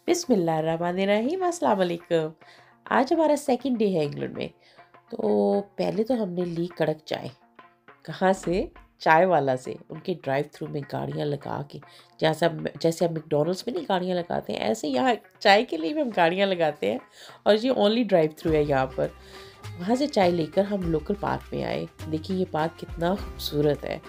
बिस्मिल्लाहिर्रहमानिर्रहीम, अस्सलाम वालेकुम। आज हमारा सेकंड डे है इंग्लैंड में। तो पहले तो हमने ली कड़क चाय। कहाँ से? चाय वाला से। उनके ड्राइव थ्रू में गाड़ियाँ लगा के, जैसे हम मैकडॉनल्ड्स में नहीं गाड़ियाँ लगाते हैं, ऐसे यहाँ चाय के लिए भी हम गाड़ियाँ लगाते हैं। और ये ओनली ड्राइव थ्रू है यहाँ पर। वहाँ से चाय लेकर हम लोकल पार्क में आए। देखिए ये पार्क कितना खूबसूरत है।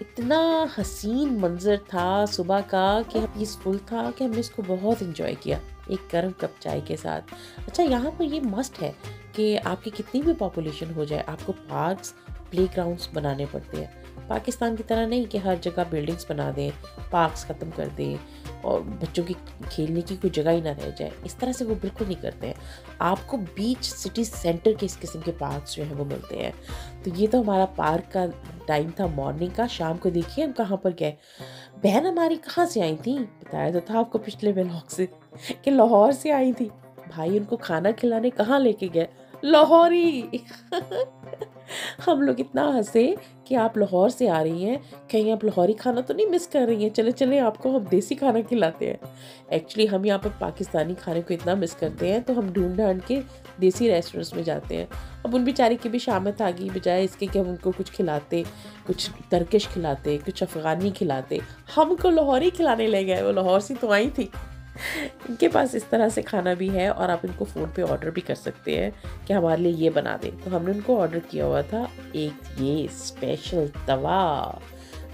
इतना हसीन मंज़र था सुबह का कि पीसफुल था कि हमने इसको बहुत एंजॉय किया एक गर्म कप चाय के साथ। अच्छा, यहाँ पर ये मस्ट है कि आपकी कितनी भी पॉपुलेशन हो जाए, आपको पार्क्स, प्लेग्राउंड्स बनाने पड़ते हैं। पाकिस्तान की तरह नहीं कि हर जगह बिल्डिंग्स बना दें, पार्क्स ख़त्म कर दें और बच्चों की खेलने की कोई जगह ही ना रह जाए। इस तरह से वो बिल्कुल नहीं करते हैं। आपको बीच सिटी सेंटर के इस किस्म के पार्क्स जो हैं वो मिलते हैं। तो ये तो हमारा पार्क का टाइम था मॉर्निंग का। शाम को देखिए हम कहाँ पर गए। बहन हमारी कहाँ से आई थी? बताया तो था आपको पिछले व्लॉग से कि लाहौर से आई थी। भाई उनको खाना खिलाने कहाँ लेके गए? लाहौर ही। हम लोग इतना हंसे कि आप लाहौर से आ रही हैं, कहीं आप लाहौरी खाना तो नहीं मिस कर रही हैं? चले चले आपको हम देसी खाना खिलाते हैं। एक्चुअली हम यहाँ पर पाकिस्तानी खाने को इतना मिस करते हैं तो हम ढूंढ ढांढ के देसी रेस्टोरेंट्स में जाते हैं। अब उन बेचारी की भी शामत आ गई, बजाय इसके कि हम उनको कुछ खिलाते, कुछ टर्किश खिलाते, कुछ अफ़गानी खिलाते, हमको लाहौरी खिलाने ले गए। वो लाहौर से तो आई थी। इनके पास इस तरह से खाना भी है और आप इनको फ़ोन पे ऑर्डर भी कर सकते हैं कि हमारे लिए ये बना दें। तो हमने उनको ऑर्डर किया हुआ था एक ये स्पेशल तवा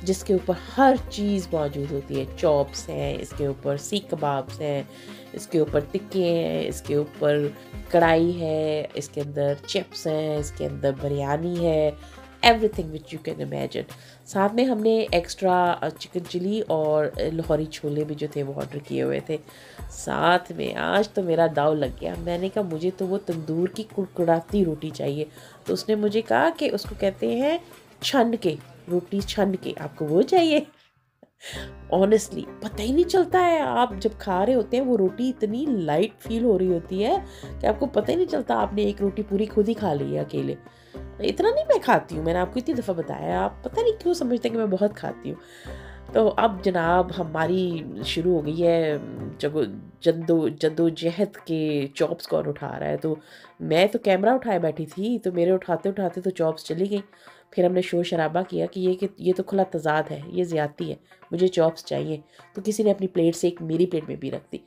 जिसके ऊपर हर चीज़ मौजूद होती है। चॉप्स हैं, इसके ऊपर सीख कबाब्स हैं, इसके ऊपर टिक्के हैं, इसके ऊपर कढ़ाई है, इसके अंदर चिप्स हैं, इसके अंदर बिरयानी है, everything which you can imagine. साथ में हमने एक्स्ट्रा चिकन चिली और लाहौरी छोले भी जो थे वो ऑर्डर किए हुए थे। साथ में आज तो मेरा दाव लग गया। मैंने कहा मुझे तो वो तंदूर की कुड़कुड़ाती रोटी चाहिए। तो उसने मुझे कहा कि उसको कहते हैं छन के, रोटी छन के, आपको वो चाहिए? ऑनेस्टली पता ही नहीं चलता है, आप जब खा रहे होते हैं वो रोटी इतनी लाइट फील हो रही होती है कि आपको पता ही नहीं चलता आपने एक रोटी पूरी खुद ही खा ली है अकेले। इतना नहीं मैं खाती हूँ, मैंने आपको इतनी दफ़ा बताया, आप पता नहीं क्यों समझते हैं कि मैं बहुत खाती हूँ। तो अब जनाब हमारी शुरू हो गई है जद्दोजहद के चॉप्स कौन उठा रहा है। तो मैं तो कैमरा उठाए बैठी थी, तो मेरे उठाते उठाते तो चॉप्स चली गई। फिर हमने शोर शराबा किया कि ये तो खुला तज़ाद है, ये ज़्यादती है, मुझे चॉप्स चाहिए। तो किसी ने अपनी प्लेट से एक मेरी प्लेट में भी रख दी।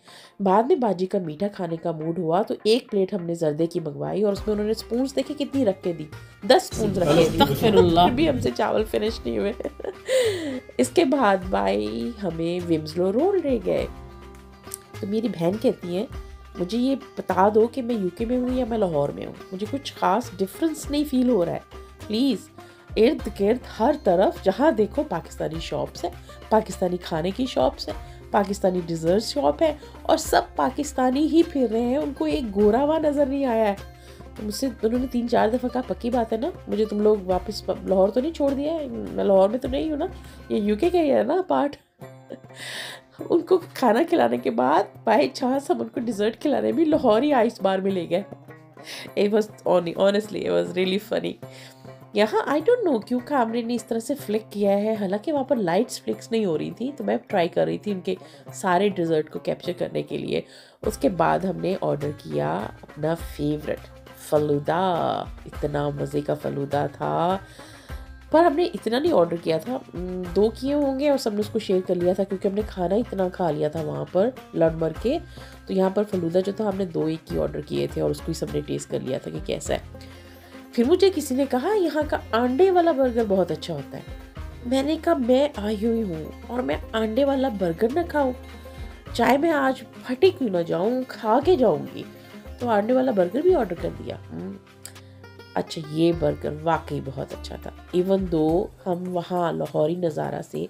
बाद में बाजी का मीठा खाने का मूड हुआ तो एक प्लेट हमने जर्दे की मंगवाई और उसमें उन्होंने स्पून्स देखे कितनी रख के दी, 10 स्पून रखे दी। फिर भी हमसे चावल फिनिश नहीं हुए। इसके बाद भाई हमें विम्सलो रोल ले गए। तो मेरी बहन कहती है मुझे ये बता दो कि मैं यूके में हूँ या मैं लाहौर में हूँ, मुझे कुछ खास डिफरेंस नहीं फील हो रहा है प्लीज़। इर्द गिर्द हर तरफ जहाँ देखो पाकिस्तानी शॉप्स है, पाकिस्तानी खाने की शॉप्स है, पाकिस्तानी डिज़र्ट शॉप है और सब पाकिस्तानी ही फिर रहे हैं, उनको एक गोरा हुआ नज़र नहीं आया है। तो मुझसे उन्होंने 3-4 दफ़ा कहा पक्की बात है ना, मुझे तुम लोग वापस लाहौर तो नहीं छोड़ दिया है? मैं लाहौर में तो नहीं हूँ ना, ये यूके का ही है ना पार्ट। उनको खाना खिलाने के बाद बाय चांस हम उनको डिज़र्ट खिलाने भी लाहौरी आइस बार में ले गए। It was honestly it was really funny. यहाँ आई डोंट नो क्यों कैमरे ने इस तरह से फ्लिक किया है, हालांकि वहाँ पर लाइट्स फ्लिक्स नहीं हो रही थी, तो मैं ट्राई कर रही थी उनके सारे डिज़र्ट को कैप्चर करने के लिए। उसके बाद हमने ऑर्डर किया अपना फेवरेट फलूदा। इतना मज़े का फलूदा था, पर हमने इतना नहीं ऑर्डर किया था, 2 किए होंगे और सबने उसको शेयर कर लिया था क्योंकि हमने खाना इतना खा लिया था वहाँ पर लड़ मर के। तो यहाँ पर फलूदा जो था हमने 2 एक ही ऑर्डर किए थे और उसको ही सबने टेस्ट कर लिया था कि कैसा है। फिर मुझे किसी ने कहा यहाँ का अंडे वाला बर्गर बहुत अच्छा होता है। मैंने कहा मैं आई हुई हूँ और मैं अंडे वाला बर्गर ना खाऊं, चाहे मैं आज फटी क्यों ना जाऊँ, खा के जाऊँगी। तो अंडे वाला बर्गर भी ऑर्डर कर दिया। अच्छा, ये बर्गर वाकई बहुत अच्छा था। इवन दो हम वहाँ लाहौरी नज़ारा से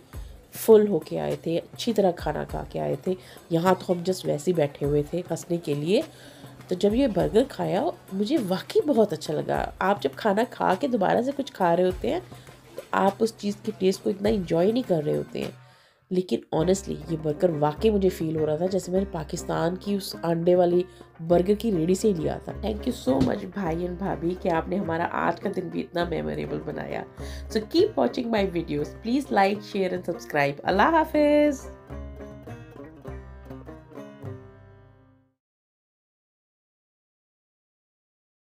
फुल होके आए थे, अच्छी तरह खाना खा के आए थे। यहाँ तो हम जस्ट वैसे ही बैठे हुए थे हंसने के लिए। तो जब ये बर्गर खाया मुझे वाकई बहुत अच्छा लगा। आप जब खाना खा के दोबारा से कुछ खा रहे होते हैं तो आप उस चीज़ के टेस्ट को इतना इंजॉय नहीं कर रहे होते हैं। लेकिन ऑनेस्टली ये बर्गर वाकई मुझे फ़ील हो रहा था जैसे मैंने पाकिस्तान की उस अंडे वाली बर्गर की रेडी से ही लिया था। थैंक यू सो मच भाई एंड भाभी कि आपने हमारा आज का दिन भी इतना मेमोरेबल बनाया। So keep watching my videos, please like share and subscribe. अल्लाह हाफिज़।